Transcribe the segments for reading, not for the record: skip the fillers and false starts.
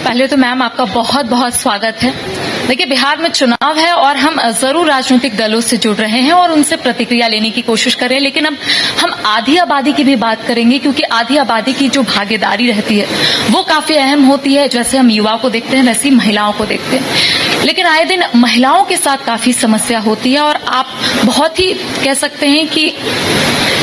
पहले तो मैम आपका बहुत बहुत स्वागत है। देखिए, बिहार में चुनाव है और हम जरूर राजनीतिक दलों से जुड़ रहे हैं और उनसे प्रतिक्रिया लेने की कोशिश कर रहे हैं, लेकिन अब हम आधी आबादी की भी बात करेंगे, क्योंकि आधी आबादी की जो भागीदारी रहती है वो काफी अहम होती है। जैसे हम युवाओं को देखते हैं वैसे ही महिलाओं को देखते हैं, लेकिन आए दिन महिलाओं के साथ काफी समस्या होती है और आप बहुत ही कह सकते हैं कि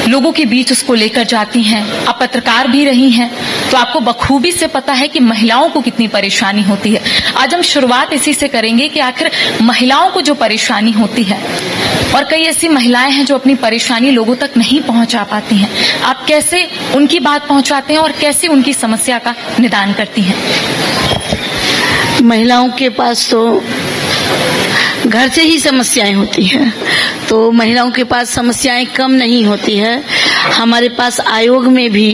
लोगों के बीच उसको लेकर जाती हैं। आप पत्रकार भी रही हैं तो आपको बखूबी से पता है कि महिलाओं को कितनी परेशानी होती है। आज हम शुरुआत इसी से करेंगे कि आखिर महिलाओं को जो परेशानी होती है, और कई ऐसी महिलाएं हैं जो अपनी परेशानी लोगों तक नहीं पहुंचा पाती हैं, आप कैसे उनकी बात पहुंचाते हैं और कैसे उनकी समस्या का निदान करती हैं? महिलाओं के पास तो घर से ही समस्याएं होती हैं, तो महिलाओं के पास समस्याएं कम नहीं होती है। हमारे पास आयोग में भी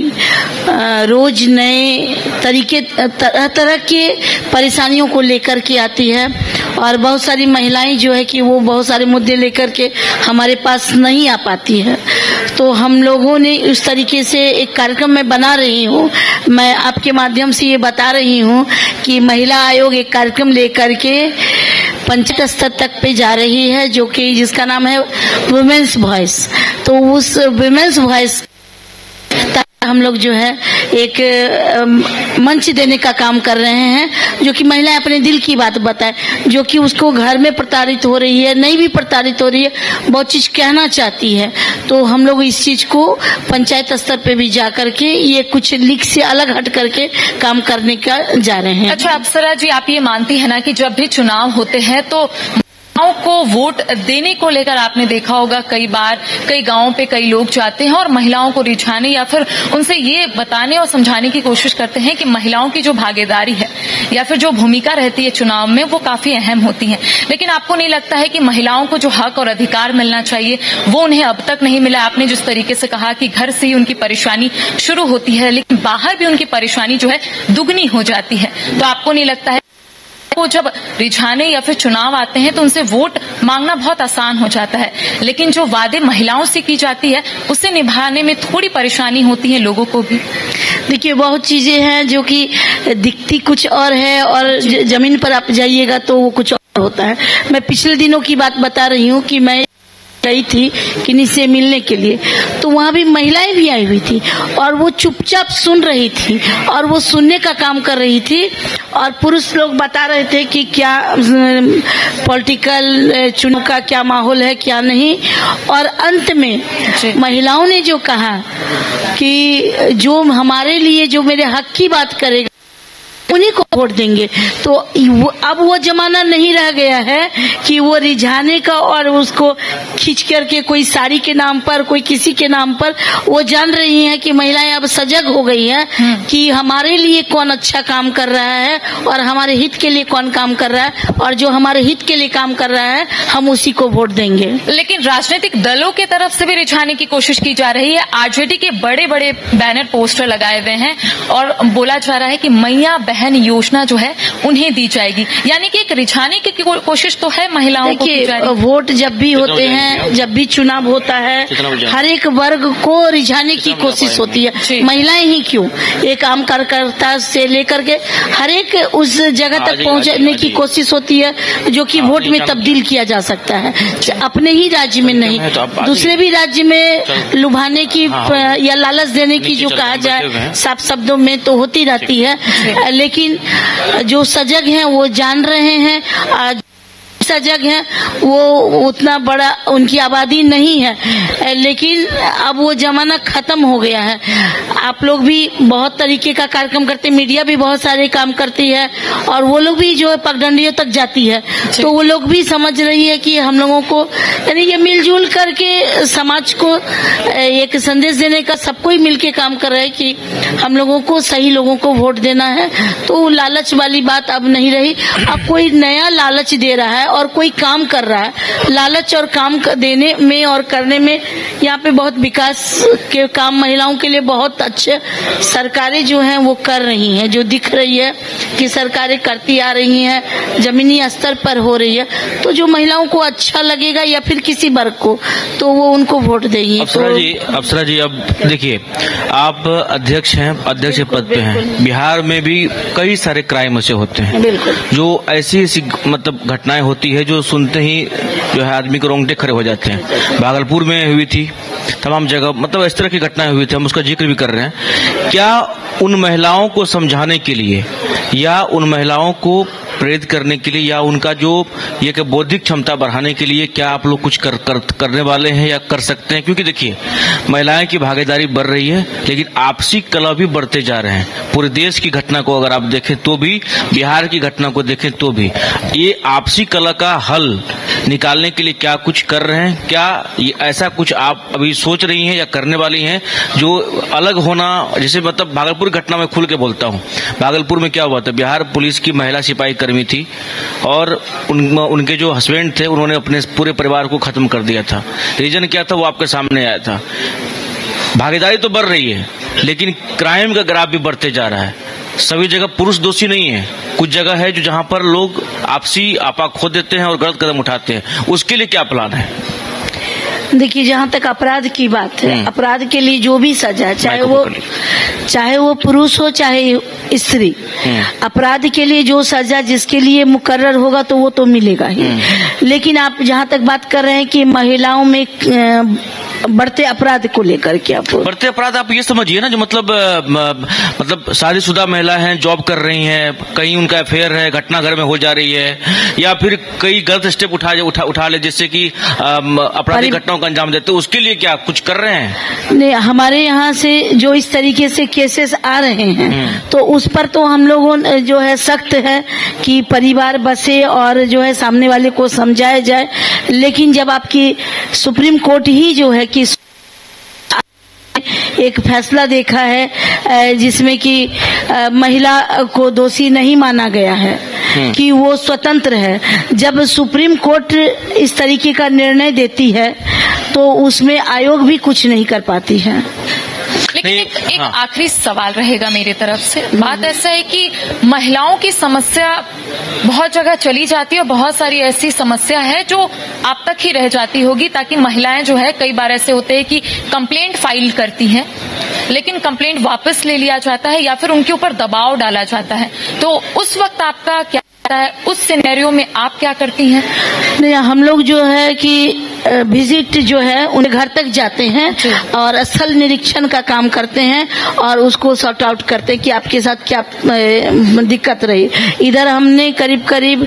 रोज नए तरीके तरह तरह के परेशानियों को लेकर के आती है और बहुत सारी महिलाएं जो है कि वो बहुत सारे मुद्दे लेकर के हमारे पास नहीं आ पाती है। तो हम लोगों ने उस तरीके से एक कार्यक्रम में बना रही हूँ, मैं आपके माध्यम से ये बता रही हूँ कि महिला आयोग एक कार्यक्रम लेकर के पंचायत स्तर तक पे जा रही है, जो कि जिसका नाम है वुमेन्स वॉइस। तो उस वुमेन्स वॉइस हम लोग जो है एक मंच देने का काम कर रहे हैं, जो कि महिलाएं अपने दिल की बात बताए, जो कि उसको घर में प्रताड़ित हो रही है, नहीं भी प्रताड़ित हो रही है, बहुत चीज कहना चाहती है। तो हम लोग इस चीज को पंचायत स्तर पे भी जा करके ये कुछ लीक से अलग हट करके काम करने का जा रहे हैं। अच्छा अप्सरा जी, आप ये मानती है ना कि जब भी चुनाव होते हैं तो महिलाओं को वोट देने को लेकर आपने देखा होगा कई बार कई गांवों पे कई लोग जाते हैं और महिलाओं को रिझाने या फिर उनसे ये बताने और समझाने की कोशिश करते हैं कि महिलाओं की जो भागीदारी है या फिर जो भूमिका रहती है चुनाव में वो काफी अहम होती है। लेकिन आपको नहीं लगता है कि महिलाओं को जो हक और अधिकार मिलना चाहिए वो उन्हें अब तक नहीं मिला? आपने जिस तरीके से कहा कि घर से ही उनकी परेशानी शुरू होती है, लेकिन बाहर भी उनकी परेशानी जो है दुगनी हो जाती है। तो आपको नहीं लगता है वो जब रिझाने या फिर चुनाव आते हैं तो उनसे वोट मांगना बहुत आसान हो जाता है, लेकिन जो वादे महिलाओं से की जाती है उसे निभाने में थोड़ी परेशानी होती है लोगों को भी? देखिए, बहुत चीजें हैं जो कि दिखती कुछ और है और जमीन पर आप जाइएगा तो वो कुछ और होता है। मैं पिछले दिनों की बात बता रही हूँ कि मैं गई थी किन्हीं से मिलने के लिए, तो वहाँ भी महिलाएं भी आई हुई थी और वो चुपचाप सुन रही थी और वो सुनने का काम कर रही थी, और पुरुष लोग बता रहे थे कि क्या पॉलिटिकल चुनाव का क्या माहौल है क्या नहीं। और अंत में महिलाओं ने जो कहा कि जो हमारे लिए जो मेरे हक की बात करेगा उन्हीं को वोट देंगे। तो अब वो जमाना नहीं रह गया है कि वो रिझाने का और उसको खींच करके कोई साड़ी के नाम पर कोई किसी के नाम पर। वो जान रही हैं कि महिलाएं अब सजग हो गई हैं कि हमारे लिए कौन अच्छा काम कर रहा है और हमारे हित के लिए कौन काम कर रहा है, और जो हमारे हित के लिए काम कर रहा है हम उसी को वोट देंगे। लेकिन राजनीतिक दलों की तरफ से भी रिझाने की कोशिश की जा रही है। आरजेडी के बड़े बड़े बैनर पोस्टर लगाए हुए हैं और बोला जा रहा है कि मैया बहन योजना जो है उन्हें दी जाएगी, यानी कि एक रिझाने की कोशिश तो है महिलाओं को की जा रही है। वोट जब भी होते हैं, जब भी चुनाव होता है, हर एक वर्ग को रिझाने की कोशिश होती है। महिलाएं ही क्यों, एक आम कार्यकर्ता से लेकर के हर एक उस जगह तक पहुंचने की कोशिश होती है जो कि वोट में तब्दील किया जा सकता है। अपने ही राज्य में नहीं, दूसरे भी राज्य में लुभाने की या लालच देने की जो कहा जाए साफ शब्दों में तो होती रहती है। लेकिन जो सजग हैं वो जान रहे हैं, सजग हैं, वो उतना बड़ा उनकी आबादी नहीं है, लेकिन अब वो जमाना खत्म हो गया है। आप लोग भी बहुत तरीके का कार्यक्रम करते, मीडिया भी बहुत सारे काम करती है और वो लोग भी जो है पगडंडियों तक जाती है, तो वो लोग भी समझ रही है कि हम लोगों को यानी ये मिलजुल करके समाज को एक संदेश देने का सबको ही मिलके काम कर रहे हैं कि हम लोगों को सही लोगों को वोट देना है। तो लालच वाली बात अब नहीं रही, अब कोई नया लालच दे रहा है और कोई काम कर रहा है। लालच और काम देने में और करने में यहाँ पे बहुत विकास के काम महिलाओं के लिए बहुत अच्छे सरकारें जो हैं वो कर रही हैं, जो दिख रही है कि सरकारें करती आ रही हैं, जमीनी स्तर पर हो रही है। तो जो महिलाओं को अच्छा लगेगा या फिर किसी वर्ग को, तो वो उनको वोट देगी। अप्सरा जी, अब देखिए, आप अध्यक्ष हैं, अध्यक्ष पद पे हैं। बिहार में भी कई सारे क्राइम ऐसे होते हैं जो ऐसी मतलब घटनाएं होती है जो सुनते ही जो है आदमी के रोंगटे खड़े हो जाते हैं। भागलपुर में हुई थी, तमाम जगह मतलब इस तरह की घटनाएं हुई थी, हम उसका जिक्र भी कर रहे हैं। क्या उन महिलाओं को समझाने के लिए या उन महिलाओं को प्रेरित करने के लिए या उनका जो ये कि बौद्धिक क्षमता बढ़ाने के लिए क्या आप लोग कुछ करने वाले हैं या कर सकते हैं? क्योंकि देखिए, महिलाएं की भागीदारी बढ़ रही है, लेकिन आपसी कलह भी बढ़ते जा रहे हैं। पूरे देश की घटना को अगर आप देखें तो भी, बिहार की घटना को देखें तो भी, ये आपसी कलह का हल निकालने के लिए क्या कुछ कर रहे हैं? क्या ये ऐसा कुछ आप अभी सोच रही हैं या करने वाली हैं जो अलग होना? जैसे मतलब भागलपुर घटना में खुल के बोलता हूँ, भागलपुर में क्या हुआ था, बिहार पुलिस की महिला सिपाही कर्मी थी और उनके जो हस्बैंड थे उन्होंने अपने पूरे परिवार को खत्म कर दिया था। रीजन क्या था वो आपके सामने आया था। भागीदारी तो बढ़ रही है, लेकिन क्राइम का ग्राफ भी बढ़ते जा रहा है। सभी जगह पुरुष दोषी नहीं है, कुछ जगह है जो जहां पर लोग आपसी आपा खो देते हैं और गलत कदम उठाते हैं। उसके लिए क्या प्लान है? देखिए, जहाँ तक अपराध की बात है, अपराध के लिए जो भी सजा है, चाहे वो पुरुष हो चाहे स्त्री, अपराध के लिए जो सजा जिसके लिए मुकर्रर होगा तो वो तो मिलेगा ही। लेकिन आप जहाँ तक बात कर रहे हैं कि महिलाओं में बढ़ते अपराध को लेकर के, आप बढ़ते अपराध आप ये समझिए ना, जो मतलब शादीशुदा महिला हैं, जॉब कर रही हैं, कहीं उनका अफेयर है, घटना घर में हो जा रही है, या फिर कई गलत स्टेप उठा ले जिससे कि आपराधिक घटनाओं का अंजाम देते, उसके लिए क्या कुछ कर रहे हैं? नहीं, हमारे यहाँ से जो इस तरीके से केसेस आ रहे हैं तो उस पर तो हम लोगों जो है सख्त है कि परिवार बसे और जो है सामने वाले को समझाया जाए। लेकिन जब आपकी सुप्रीम कोर्ट ही जो है कि एक फैसला देखा है जिसमें कि महिला को दोषी नहीं माना गया है, कि वो स्वतंत्र है। जब सुप्रीम कोर्ट इस तरीके का निर्णय देती है तो उसमें आयोग भी कुछ नहीं कर पाती है। लेकिन एक आखिरी सवाल रहेगा मेरी तरफ से। बात ऐसा है कि महिलाओं की समस्या बहुत जगह चली जाती है और बहुत सारी ऐसी समस्या है जो आप तक ही रह जाती होगी, ताकि महिलाएं जो है कई बार ऐसे होते हैं कि कंप्लेंट फाइल करती हैं लेकिन कंप्लेंट वापस ले लिया जाता है या फिर उनके ऊपर दबाव डाला जाता है। तो उस वक्त आपका क्या है, उस सिनेरियो में आप क्या करती हैं? नहीं, हम लोग जो है कि विजिट जो है उन्हें घर तक जाते हैं और स्थल निरीक्षण का काम करते हैं और उसको सॉर्ट आउट करते हैं कि आपके साथ क्या दिक्कत रही। इधर हमने करीब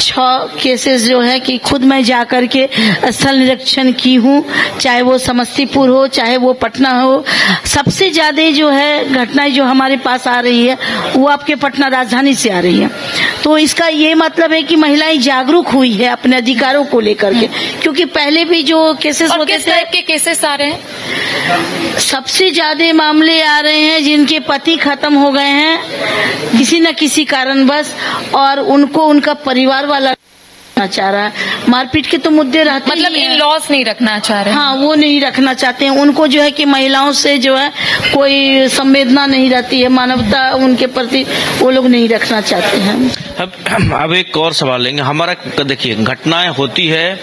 6 केसेस जो है कि खुद मैं जा करके स्थल निरीक्षण की हूँ, चाहे वो समस्तीपुर हो चाहे वो पटना हो। सबसे ज्यादा जो है घटनाएं जो हमारे पास आ रही है वो आपके पटना राजधानी से आ रही है। तो इसका ये मतलब है कि महिलाएं जागरूक हुई है अपने अधिकारों को लेकर के, क्योंकि पहले भी जो केसेस होते थे, टाइप के केसेस आ रहे हैं? सबसे ज्यादा मामले आ रहे हैं जिनके पति खत्म हो गए हैं किसी न किसी कारणवश और उनको उनका परिवार वाला चाह रहा है। मारपीट के तो मुद्दे रहते मतलब इन लॉज नहीं रखना चाह रहे हैं। हाँ, वो नहीं रखना चाहते हैं। उनको जो है कि महिलाओं से जो है कोई संवेदना नहीं रहती है, मानवता उनके प्रति वो लोग नहीं रखना चाहते हैं। अब एक और सवाल लेंगे हमारा। देखिए, घटनाएं होती है,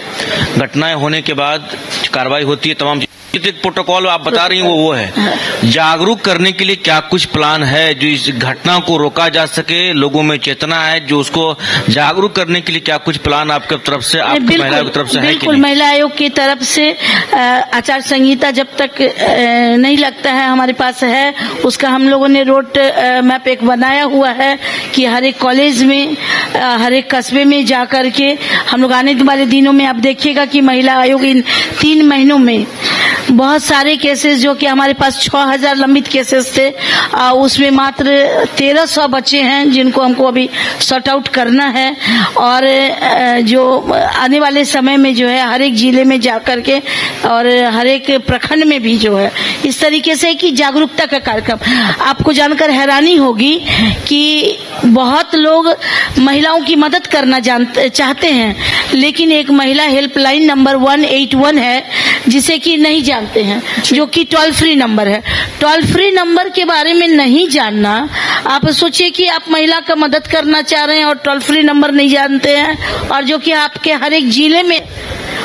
घटनाएं होने के बाद कार्रवाई होती है, तमाम एक प्रोटोकॉल आप बता रही हैं वो है। जागरूक करने के लिए क्या कुछ प्लान है जो इस घटना को रोका जा सके? लोगों में चेतना है जो उसको जागरूक करने के लिए क्या कुछ प्लान आपके तरफ से, आपकी महिला आयोग की तरफ से है? बिल्कुल, महिला आयोग की तरफ से आचार संहिता जब तक नहीं लगता है हमारे पास है, उसका हम लोगों ने रोड मैप एक बनाया हुआ है कि हर एक कॉलेज में, हर एक कस्बे में जा करके हम लोग आने वाले दिनों में आप देखिएगा कि महिला आयोग इन 3 महीनों में बहुत सारे केसेस जो कि हमारे पास 6000 लंबित केसेस थे, उसमें मात्र 1300 बच्चे हैं जिनको हमको अभी सॉर्ट आउट करना है। और जो आने वाले समय में जो है हर एक जिले में जाकर के और हर एक प्रखंड में भी जो है इस तरीके से कि जागरूकता का कार्यक्रम। आपको जानकर हैरानी होगी कि बहुत लोग महिलाओं की मदद करना चाहते हैं, लेकिन एक महिला हेल्पलाइन नंबर 181 है जिसे कि नहीं जानते हैं, जो कि टोल फ्री नंबर है। टोल फ्री नंबर के बारे में नहीं जानना, आप सोचिए कि आप महिला का मदद करना चाह रहे हैं और टोल फ्री नंबर नहीं जानते हैं, और जो कि आपके हर एक जिले में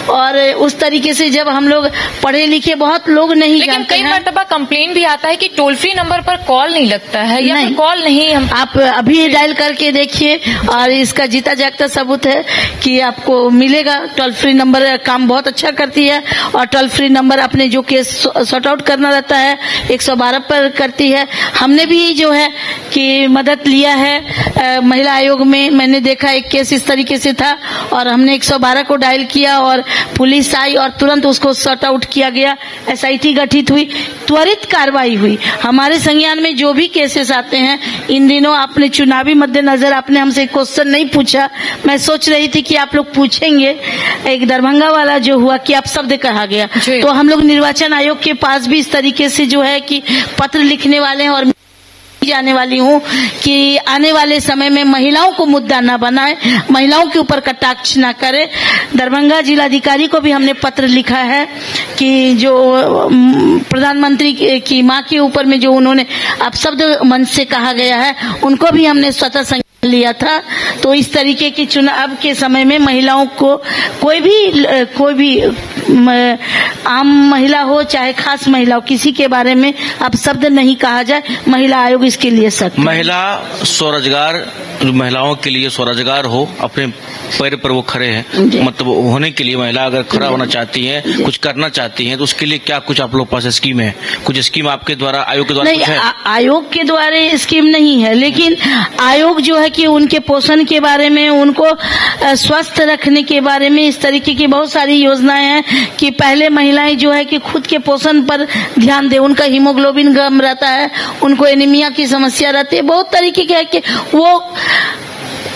और उस तरीके से जब हम लोग पढ़े लिखे बहुत लोग नहीं जानते हैं। लेकिन कई मर्तबा कंप्लेन भी आता है कि टोल फ्री नंबर पर कॉल नहीं लगता है या फिर कॉल नहीं हम आप अभी डायल करके देखिए और इसका जीता जागता सबूत है कि आपको मिलेगा। टोल फ्री नंबर काम बहुत अच्छा करती है और टोल फ्री नंबर अपने जो केस सॉर्ट आउट करना रहता है 112 पर करती है। हमने भी जो है कि मदद लिया है महिला आयोग में। मैंने देखा एक केस इस तरीके से था और हमने 112 को डायल किया और पुलिस आई और तुरंत उसको सॉर्ट आउट किया गया। SIT गठित हुई, त्वरित कार्रवाई हुई। हमारे संज्ञान में जो भी केसेस आते हैं, इन दिनों आपने चुनावी मद्देनजर आपने हमसे क्वेश्चन नहीं पूछा, मैं सोच रही थी कि आप लोग पूछेंगे। एक दरभंगा वाला जो हुआ कि आप शब्द कहा गया, तो हम लोग निर्वाचन आयोग के पास भी इस तरीके से जो है कि पत्र लिखने वाले हैं और जाने वाली हूँ कि आने वाले समय में महिलाओं को मुद्दा न बनाए, महिलाओं के ऊपर कटाक्ष न करे। दरभंगा जिलाधिकारी को भी हमने पत्र लिखा है कि जो प्रधानमंत्री की मां के ऊपर में जो उन्होंने अपशब्द मंच से कहा गया है, उनको भी हमने स्वतः लिया था। तो इस तरीके की चुनाव के समय में महिलाओं को कोई भी आम महिला हो चाहे खास महिला हो, किसी के बारे में अब शब्द नहीं कहा जाए। महिला आयोग इसके लिए सख्त। महिला स्वरोजगार, महिलाओं के लिए स्वरोजगार हो, अपने पैर पर वो खड़े हैं, मतलब होने के लिए महिला अगर खड़ा होना चाहती है, कुछ करना चाहती है, तो उसके लिए क्या कुछ आप लोग पास स्कीम है? कुछ स्कीम आपके द्वारा, आयोग के द्वारा नहीं, कुछ है? आयोग के द्वारा स्कीम नहीं है, लेकिन आयोग जो है कि उनके पोषण के बारे में, उनको स्वस्थ रखने के बारे में इस तरीके की बहुत सारी योजनाएं हैं कि पहले महिलाएं जो है कि खुद के पोषण पर ध्यान दे। उनका हीमोग्लोबिन कम रहता है, उनको एनीमिया की समस्या रहती है, बहुत तरीके के है कि वो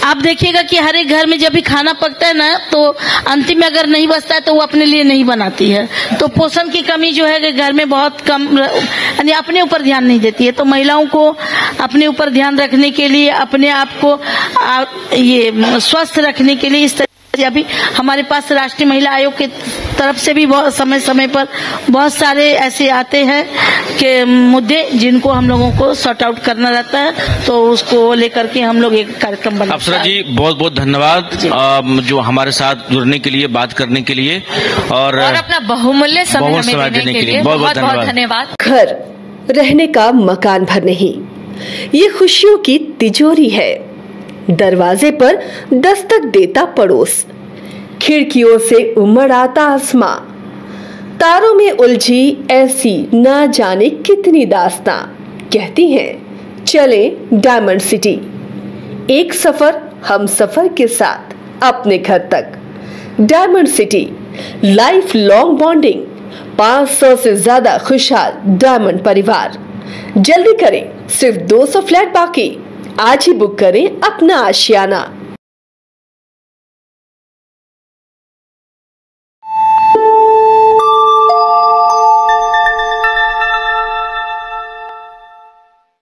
आप देखिएगा कि हर एक घर में जब भी खाना पकता है ना, तो अंतिम में अगर नहीं बचता है तो वो अपने लिए नहीं बनाती है। तो पोषण की कमी जो है कि घर में बहुत कम, यानी अपने ऊपर ध्यान नहीं देती है। तो महिलाओं को अपने ऊपर ध्यान रखने के लिए, अपने आप को ये स्वस्थ रखने के लिए इस अभी हमारे पास राष्ट्रीय महिला आयोग के तरफ से भी बहुत समय समय पर बहुत सारे ऐसे आते हैं कि मुद्दे जिनको हम लोगों को सॉर्ट आउट करना रहता है, तो उसको लेकर के हम लोग एक कार्यक्रम बनाते हैं। अप्सरा जी, बहुत बहुत धन्यवाद जो हमारे साथ जुड़ने के लिए, बात करने के लिए और अपना बहुमूल्य समय देने के लिए बहुत बहुत धन्यवाद। घर रहने का मकान भर नहीं, ये खुशियों की तिजोरी है। दरवाजे पर दस्तक देता पड़ोस, खिड़कियों से उमड़ आता आसमां, तारों में उलझी ऐसी ना जाने कितनी दास्तां। कहती हैं चले डायमंड सिटी, एक सफर हम सफर के साथ अपने घर तक। Diamond city, life long bonding, 500 से ज्यादा खुशहाल डायमंड परिवार। जल्दी करें, सिर्फ 200 फ्लैट बाकी। आज ही बुक करें अपना आशियाना।